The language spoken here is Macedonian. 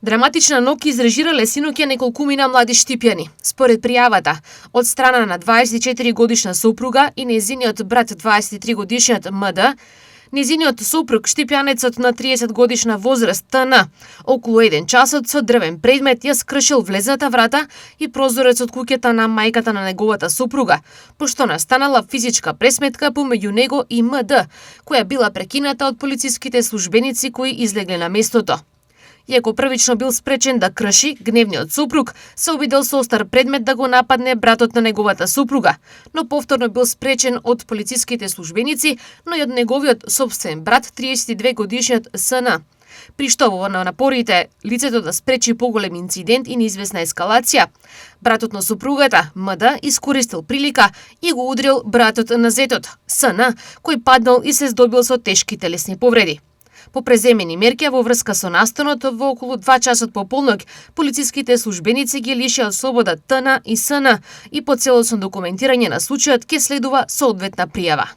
Драматична ноќ изрежирале синоќа неколкумина млади штипјани. Според пријавата, од страна на 24 годишна сопруга и нејзиниот брат 23 годишниот МД, нејзиниот сопруг штипјанецот на 30 годишна возраст ТН, околу 1 часот со дрвен предмет ја скршил влезната врата и прозорец од куќата на мајката на неговата сопруга, пошто настанала физичка пресметка помеѓу него и МД, која била прекината од полициските службеници кои излегле на местото. Иако првично бил спречен да крши, гневниот сопруг се обидел со остар предмет да го нападне братот на неговата сопруга, но повторно бил спречен од полициските службеници, но и од неговиот собствен брат 32 годишниот СН. При што во напорите лицето да спречи поголем инцидент и неизвестна ескалација, братот на сопругата, МД, искористил прилика и го удрил братот на зетот, СН, кој паднал и се здобил со тешки телесни повреди. По преземени мерки во врска со настанот, во околу 2 часот по полноќ, полициските службеници ги лишија од слобода ТН и СН и по целосно документирање на случајот ќе следува соодветна пријава.